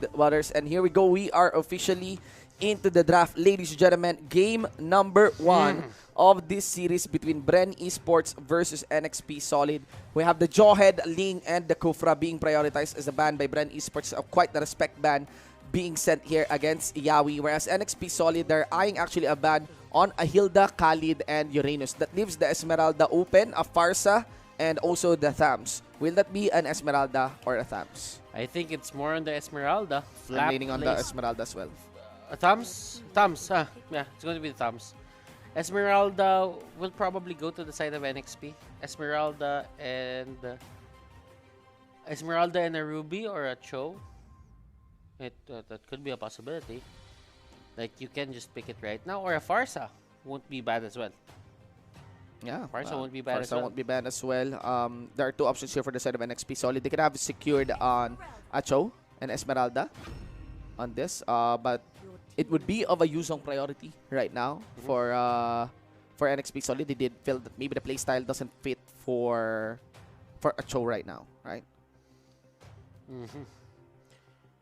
with Butters. And here we go. We are officially into the draft, ladies and gentlemen. Game number 1 of this series between Bren Esports versus NXP Solid. We have the Jawhead, Ling, and the Kufra being prioritized as a ban by Bren Esports. Quite the respect ban being sent here against Yawi, whereas NXP Solid, they're eyeing actually a ban on a Hilda, Khalid, and Uranus. That leaves the Esmeralda open, a Farsa, and also the Thams. Will that be an Esmeralda or a Thams? I think it's more on the Esmeralda. I'm leaning on the Esmeralda as well. Thumbs? Thumbs, yeah, it's going to be the thumbs. Esmeralda will probably go to the side of NXP. Esmeralda and a Ruby or a Cho. That could be a possibility. Like, you can just pick it right now. Or a Farsa won't be bad as well. Yeah, Farsa won't be bad as well. Farsa won't be bad as well. There are 2 options here for the side of NXP Solid. They could have secured on a Cho and Esmeralda on this, but it would be of a Yuzong priority right now for NXP Solid. They did feel that maybe the playstyle doesn't fit for a Cho right now, right?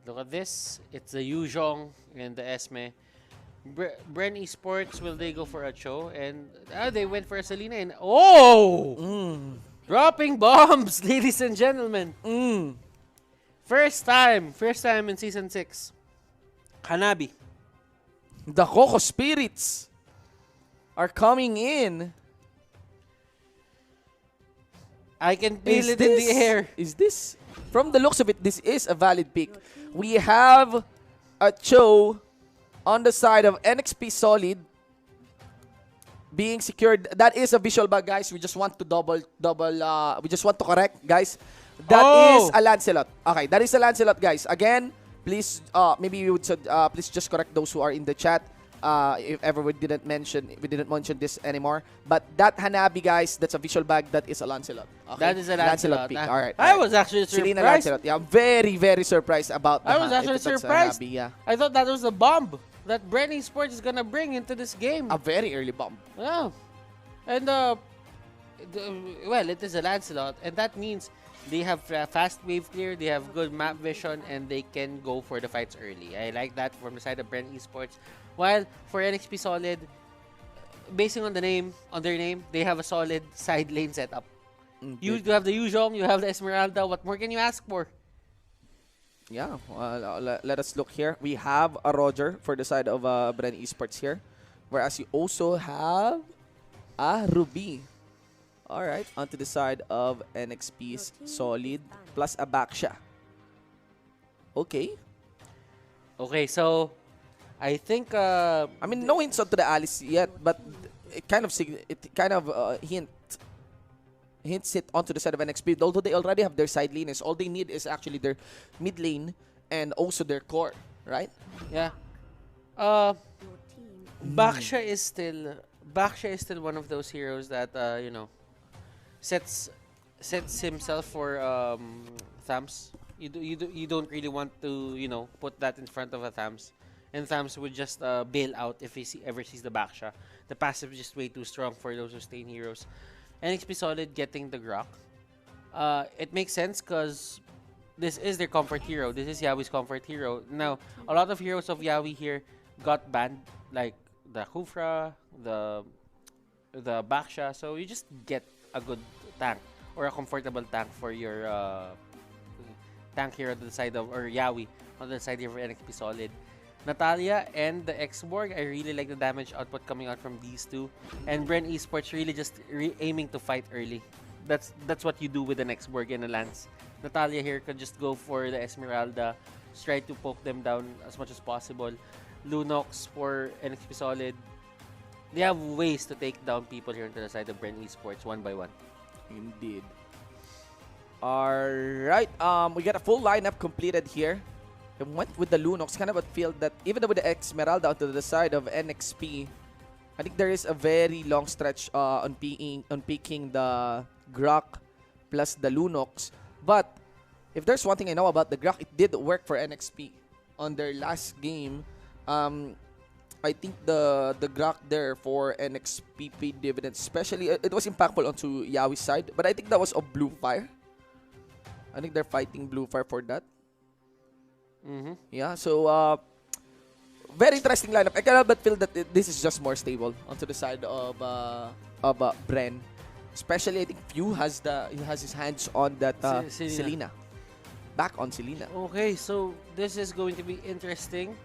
Look at this. It's the Yuzong and the Esme. Bren Esports, will they go for a Cho? And they went for a Selena. And dropping bombs, ladies and gentlemen. First time in Season 6. Hanabi. The Coco Spirits are coming in. I can feel it in the air. Is this? From the looks of it, this is a valid pick. We have a Cho on the side of NXP Solid being secured. That is a visual bug, guys. We just want to we just want to correct, guys. That is a Lancelot. Okay, that is a Lancelot, guys. Again, please, maybe we would please just correct those who are in the chat. If ever we didn't mention this anymore. But that Hanabi, guys, that's a visual bag. That is a Lancelot. Okay? That is a Lancelot. Pick. All right. I was actually surprised. Selena Lancelot. Yeah, I'm very, very surprised about that. I was actually surprised. Hanabi, yeah. I thought that was a bomb that Bren Esports is gonna bring into this game. A very early bomb. Yeah. And well, it is a Lancelot, and that means they have fast wave clear, they have good map vision, and they can go for the fights early. I like that from the side of Bren Esports. While for NXP Solid, basing on their name, they have a solid side lane setup. You have the Yuzong, you have the Esmeralda. What more can you ask for? Yeah, let us look here. We have a Roger for the side of Bren Esports here, whereas you also have a Ruby. All right, onto the side of NXP's Solid plus a Baksha. Okay. Okay, so I think I mean, no hints onto the Alice yet, but it kind of hints it onto the side of NXP. Although they already have their side laners, all they need is actually their mid lane and also their core, right? Yeah. Baksha is still one of those heroes that you know, sets himself for Thams. You don't really want to, you know, put that in front of a Thams. And Thams would just bail out if he ever sees the Baksha. The passive is just way too strong for those sustained heroes. NXP Solid getting the Grok. It makes sense because this is their comfort hero. This is Yawi's comfort hero. Now, a lot of heroes of Yawi here got banned, like the Kufra, the Baksha. So you just get a good tank or a comfortable tank for your tank hero on the side of, or Yawi on the side of NXP Solid. Natalia and the X-Borg, I really like the damage output coming out from these two. And Bren Esports really just aiming to fight early. That's what you do with an X-Borg and a Lance. Natalia here could just go for the Esmeralda, try to poke them down as much as possible. Lunox for NXP Solid. They have ways to take down people here onto the side of Bren Esports one by one. Indeed. Alright, we got a full lineup completed here. It went with the Lunox, kind of a feel that even with the Esmeralda onto the side of NXP, I think there is a very long stretch on picking the Grok plus the Lunox. But if there's one thing I know about the Grok, it did work for NXP on their last game. I think the Grok there for NXP paid dividends, especially it was impactful onto Yawi's side, but I think that was of Blue Fire. I think they're fighting Blue Fire for that. Yeah, so very interesting lineup. I cannot but feel that this is just more stable onto the side of Bren. Especially, I think Few has his hands on that Selena. Back on Selena. Okay, so this is going to be interesting.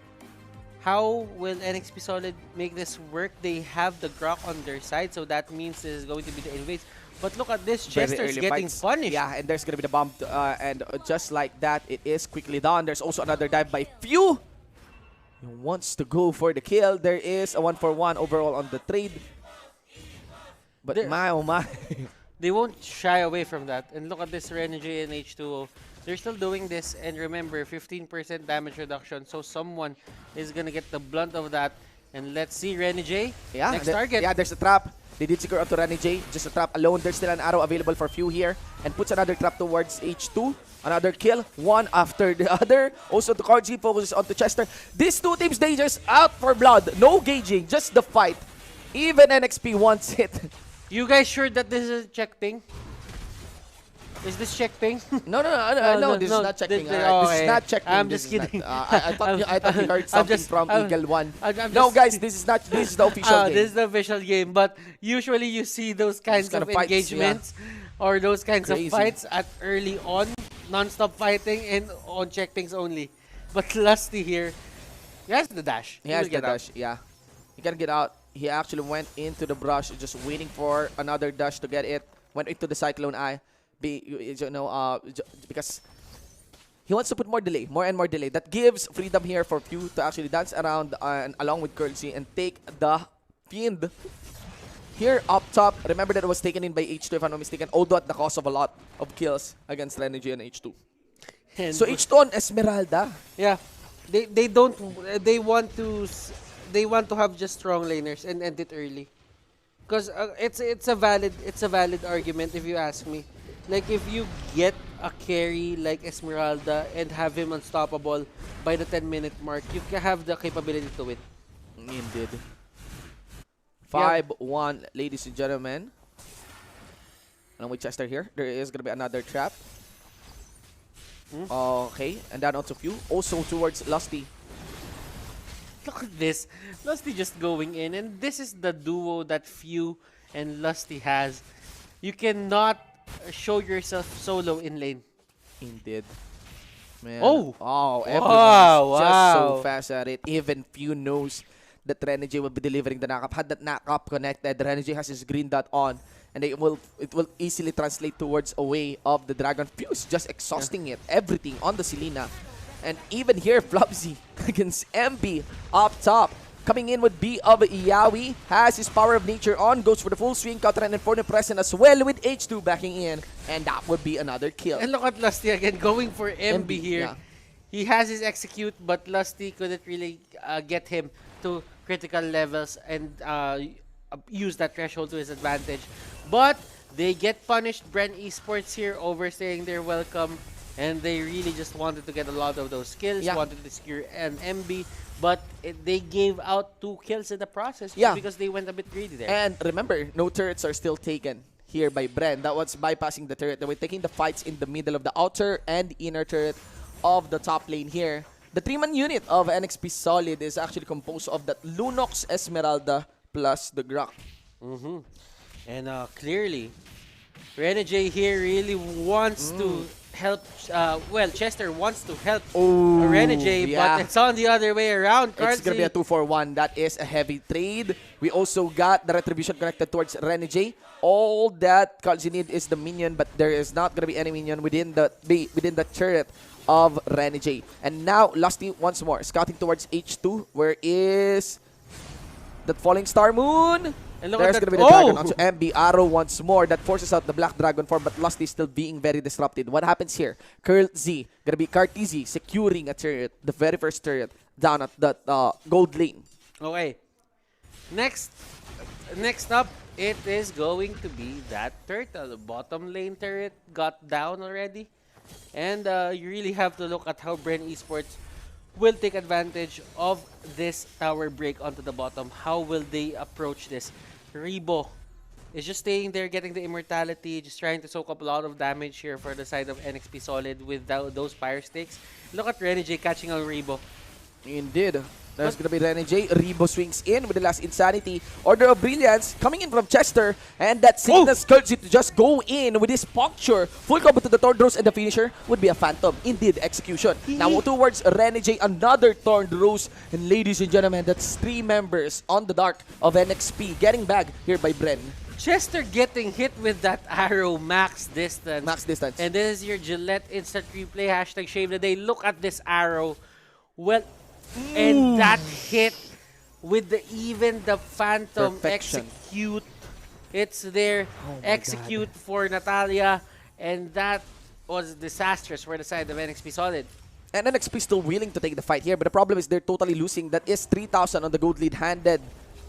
How will NXP Solid make this work? They have the Grok on their side, so that means this is going to be the invades. But look at this, Chester's getting punished. Yeah, and there's going to be the bomb, and just like that, it is quickly done. There's also another dive by Few. He wants to go for the kill. There is a 1-for-1 overall on the trade. But my oh my. They won't shy away from that. And look at this Renegade and H2O. They're still doing this, and remember, 15% damage reduction, so someone is gonna get the blunt of that. And let's see, Renegade, next target. Yeah, there's a trap. They did secure onto Renegade, just a trap alone. There's still an arrow available for Few here, and puts another trap towards H2. Another kill, one after the other. Also, the card G focuses onto Chester. These two teams, they just out for blood. No gauging, just the fight. Even NXP wants it. You guys sure that this is a check ping? Is this check ping? No, this is not check ping. This is not check ping. I'm just kidding. I thought you heard something from Eagle 1. No, guys, this is not. This is the official game. This is the official game, but usually you see those kinds of engagements or those kinds of fights at early on, non-stop fighting and on check pings only. But Lusty here, he has the dash. He has the dash. Yeah, he can get out. He actually went into the brush, just waiting for another dash to get it. Went into the Cyclone Eye. Because he wants to put more delay, more and more delay. That gives freedom here for Few to actually dance around and along with Curl-Z and take the Fiend. Here up top, remember that it was taken in by H2 if I'm not mistaken, although at the cost of a lot of kills against Renegade and H2. And so H2 on Esmeralda. Yeah, they want to have just strong laners and end it early. Because it's a valid argument if you ask me. Like if you get a carry like Esmeralda and have him unstoppable by the 10-minute mark, you can have the capability to win. Indeed. 5-1, ladies and gentlemen. Along with Chester here, there is gonna be another trap. Okay, and then onto Few, also towards Lusty. Look at this, Lusty just going in, and this is the duo that Few and Lusty has. You cannot show yourself solo in lane. Indeed. Man. Oh, everyone's just so fast at it. Even Few knows that Renegade will be delivering the knock-up. Had that knock-up connected, Renegade has his green dot on, and it will easily translate towards a way of the Dragon. Fuse just exhausting it, everything on the Selena. And even here, Flubsy against MB up top. Coming in with B of Iyawi, has his power of nature on, goes for the full swing, counter and for the present as well with H2 backing in, and that would be another kill. And look at Lusty again, going for MB here. Yeah. He has his execute, but Lusty couldn't really get him to critical levels and use that threshold to his advantage. But they get punished. Bren Esports here overstaying their welcome, and they really just wanted to get a lot of those kills, wanted to secure an MB. But they gave out 2 kills in the process because they went a bit greedy there. And remember, no turrets are still taken here by Bren. That was bypassing the turret. They were taking the fights in the middle of the outer and inner turret of the top lane here. The 3-man unit of NXP Solid is actually composed of that Lunox, Esmeralda, plus the Grok. And clearly, Renegade here really wants to help, well, Chester wants to help Renegade, but it's on the other way around. It's going to be a 2-for-1. That is a heavy trade. We also got the Retribution connected towards Renegade. All that Carlzy need is the minion, but there is not going to be any minion within the turret of Renegade. And now, Lusty once more, scouting towards H2. Where is that Falling Star Moon? And there's going to be the Dragon onto MB Arrow once more. That forces out the Black Dragon form, but Lusty still being very disrupted. What happens here? Curl Z, going to be Cartesi securing a turret, the very first turret, down at that gold lane. Okay. Next up, it is going to be that turtle. The bottom lane turret got down already. And you really have to look at how Bren Esports will take advantage of this tower break onto the bottom. How will they approach this? Rebo is just staying there, getting the immortality, just trying to soak up a lot of damage here for the side of NXP Solid with those fire stakes. Look at Renegade catching on Rebo. Indeed. There's going to be Renegade. Rebo swings in with the last Insanity. Order of Brilliance coming in from Chester. And that sickness curls it to just go in with his puncture. Full combo to the Thornrose, and the finisher would be a Phantom. Indeed, execution. Now towards Renegade, another Thornrose. And ladies and gentlemen, that's 3 members on the dark of NXP getting back here by Bren. Chester getting hit with that arrow max distance. Max distance. And this is your Gillette instant replay. Hashtag shave the day. Look at this arrow. Well, and that hit with the Phantom Perfection. execute. It's there. Execute for Natalia. And that was disastrous for the side of NXP Solid. And NXP still willing to take the fight here, but the problem is they're totally losing. That is 3,000 on the gold lead handed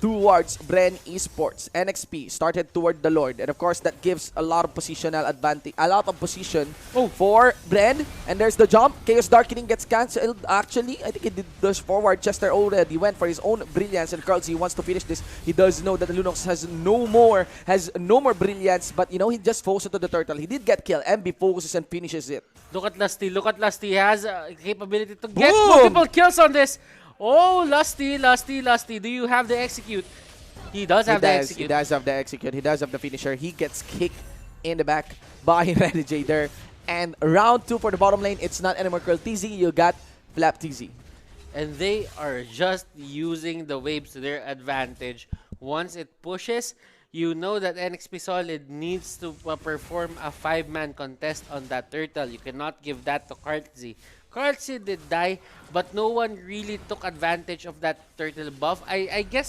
towards Bren Esports. NXP started toward the Lord, and of course that gives a lot of positional advantage, a lot of position for Bren. And there's the jump. Chaos Darkening gets cancelled. Actually, I think he did this forward. Chester already went for his own brilliance, and Carlsy wants to finish this. He does know that the Lunox has no more brilliance, but you know, he just focuses to the turtle. He did get killed. MB focuses and finishes it. Look at Lusty. Look at Lusty. He has a capability to get multiple kills on this. Oh, Lusty. Do you have the execute? He does have the execute. He does have the execute. He does have the finisher. He gets kicked in the back by Renegade there. And round 2 for the bottom lane. It's not anymore Curl TZ. You got Flap TZ. And they are just using the waves to their advantage. Once it pushes, you know that NXP Solid needs to perform a 5-man contest on that turtle. You cannot give that to Carlsy. Carlsy did die, but no one really took advantage of that turtle buff. I guess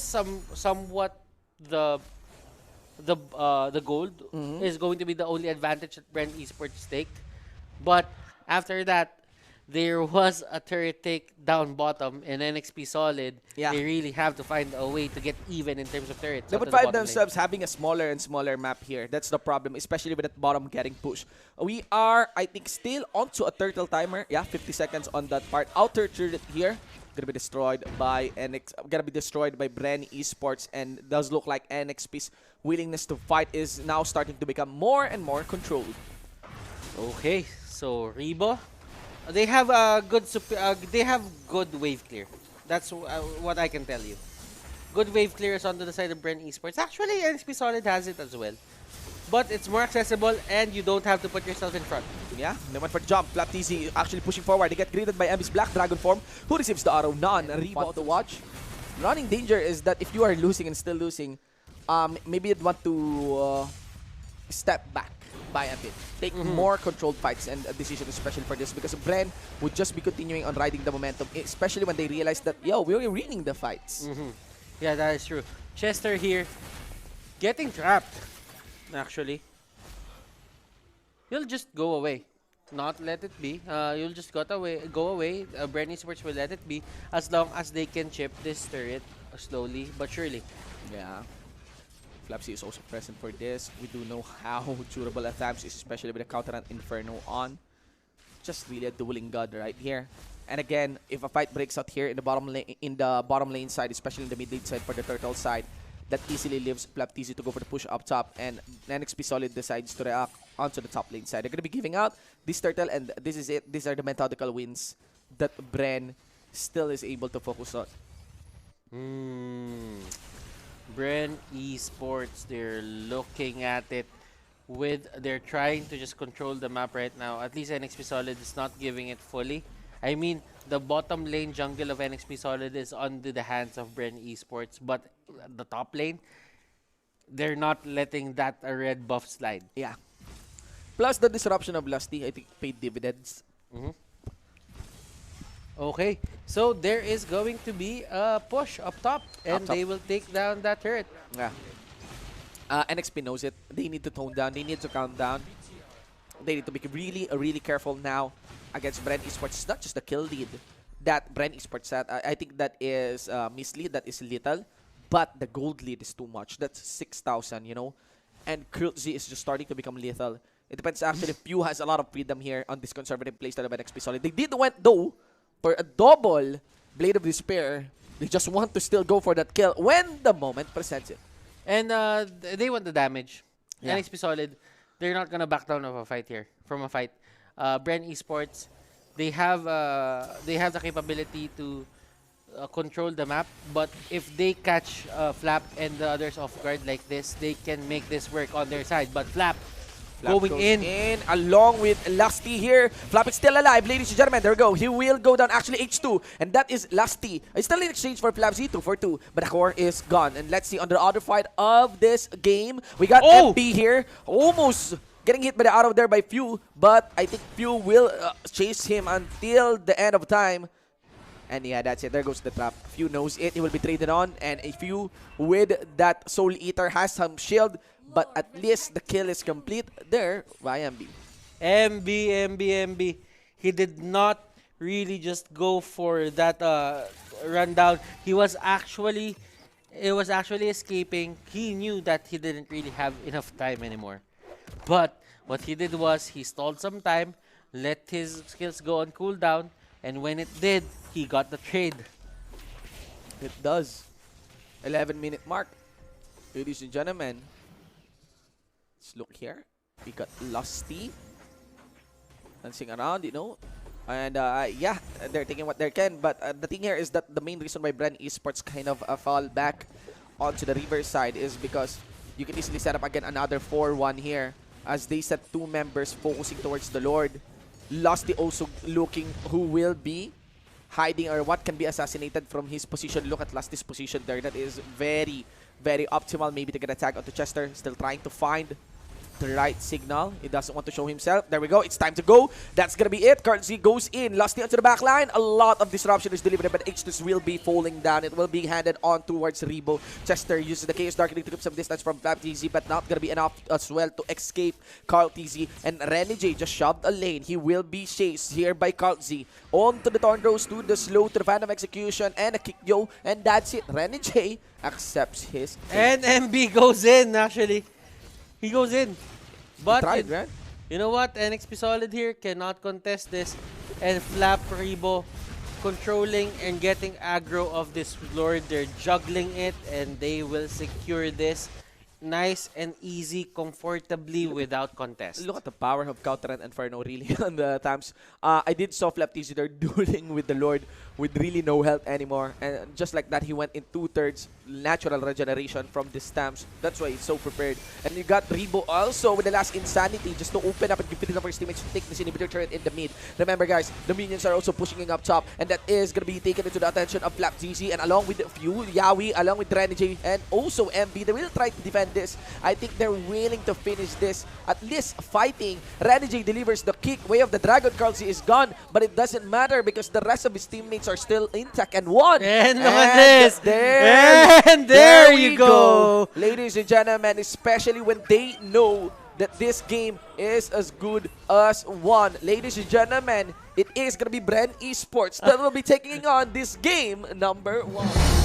somewhat the gold is going to be the only advantage that Bren Esports take. But after that, there was a turret take down bottom in NXP Solid. Yeah. They really have to find a way to get even in terms of turrets. They would find themselves having a smaller and smaller map here. That's the problem, especially with that bottom getting pushed. We are, I think, still onto a turtle timer. Yeah, 50 seconds on that part. Outer turret here gonna be destroyed by Bren Esports, and it does look like NXP's willingness to fight is now starting to become more and more controlled. Okay, so Rebo, they have a good good wave clear. That's what I can tell you. Good wave clear is onto the side of Bren Esports. Actually, NXP Solid has it as well. But it's more accessible and you don't have to put yourself in front. Yeah, they went for the jump. Flap TZ actually pushing forward. They get greeted by MB's Black Dragon form, who receives the arrow. None. Rebo to watch. Running danger is that if you are losing and still losing, maybe you'd want to step back by a bit. Take more controlled fights and decisions, especially for this, because Bren would just be continuing on riding the momentum, especially when they realize that, yo, we're winning the fights. Yeah, that is true. Chester here getting trapped, actually. He'll just go away. Not let it be. You'll just go away. Bren Esports will let it be as long as they can chip this turret slowly but surely. Yeah. Flapsy is also present for this. We do know how durable Athams is, especially with the counter and Inferno on. Just really a dueling god right here. And again, if a fight breaks out here in the bottom lane side, especially in the mid lane side for the turtle side, that easily leaves Flap TZ to go for the push up top, and NXP Solid decides to react onto the top lane side. They're going to be giving out this turtle, and this is it. These are the methodical wins that Bren still is able to focus on. Bren Esports, they're looking at it they're trying to just control the map right now. At least NXP Solid is not giving it fully. I mean, the bottom lane jungle of NXP Solid is under the hands of Bren Esports, but the top lane, they're not letting that red buff slide. Yeah. Plus the disruption of Lusty, I think, paid dividends. Okay, so there is going to be a push up top, and they will take down that turret. Yeah. NXP knows it. They need to tone down. They need to calm down. They need to be really careful now against Bren Esports. It's not just the kill lead that Bren Esports had. I think that is mislead. That is little. But the gold lead is too much. That's 6,000, you know. And Krulzy is just starting to become lethal. It depends actually if Pew has a lot of freedom here on this conservative playstyle of NXP Solid. They did went though for a double Blade of Despair. They just want to still go for that kill when the moment presents it. And they want the damage. Yeah. NXP Solid, they're not gonna back down of a fight here. From a fight. Bren Esports, they have the capability to control the map, but if they catch Flap and the others off guard like this, they can make this work on their side. But Flap going goes in. along with Lusty here. Flap is still alive, ladies and gentlemen. There we go. He will go down actually H2, and that is Lusty. It's still in exchange for Flap Z2 for 2, but the core is gone. And let's see on the other fight of this game, we got MP here, almost getting hit by the out of there by Few, but I think Few will chase him until the end of time. And yeah, that's it. There goes the trap. Few knows it. He will be traded on. And a Few with that Soul Eater has some shield. But at least the kill is complete there by MB. MB. He did not really just go for that rundown. It was actually escaping. He knew that he didn't really have enough time anymore. But what he did was he stalled some time, let his skills go on cooldown, and when it did, he got the trade. It does. 11-minute mark. Ladies and gentlemen. Let's look here. We got Lusty. Dancing around, you know. And yeah, they're taking what they can. But the thing here is that the main reason why Bren Esports kind of fall back onto the river side is because you can easily set up again another 4-1 here as they set 2 members focusing towards the Lord. Lusty also looking who will be hiding or what can be assassinated from his position. Look at Lusty's position there. That is very, very optimal. Maybe to get a tag onto Chester. Still trying to find the right signal. He doesn't want to show himself. There we go. It's time to go. That's gonna be it. Carl Z goes in. Lusty onto the back line. A lot of disruption is delivered, but H2 will be falling down. It will be handed on towards Rebo. Chester uses the Chaos Darkening to keep some distance from Flap TZ, but not gonna be enough as well to escape Carl TZ. And Renny J just shoved a lane. He will be chased here by Carl Z. On to the Thornrose, to the slow, to the Phantom Execution, and a kick yo. And that's it. Renny J accepts his fate. And MB goes in, actually. He goes in. But tried, right? You know what? NXP Solid here cannot contest this. And Flap Rebo controlling and getting aggro of this Lord. They're juggling it and they will secure this nice and easy, comfortably without contest. Look at the power of Counter and Inferno really on the times. I did saw Flap TZ there dueling with the Lord with really no health anymore. And just like that, he went in 2/3 natural regeneration from the stamps. That's why he's so prepared. And you got Rebo also with the last Insanity just to open up and give it over his teammates to take this inhibitor turret in the mid. Remember guys, the minions are also pushing up top, and that is going to be taken into the attention of Flap TZ, and along with Few, Yawi, along with Renny and also MB, they will try to defend this. I think they're willing to finish this, at least fighting. Renny delivers the kick. Way of the Dragon. Carl Z is gone, but it doesn't matter because the rest of his teammates are still intact and won. And look at this. There you go. Ladies and gentlemen, especially when they know that this game is as good as won. Ladies and gentlemen, it is going to be Bren Esports that will be taking on this game number 1.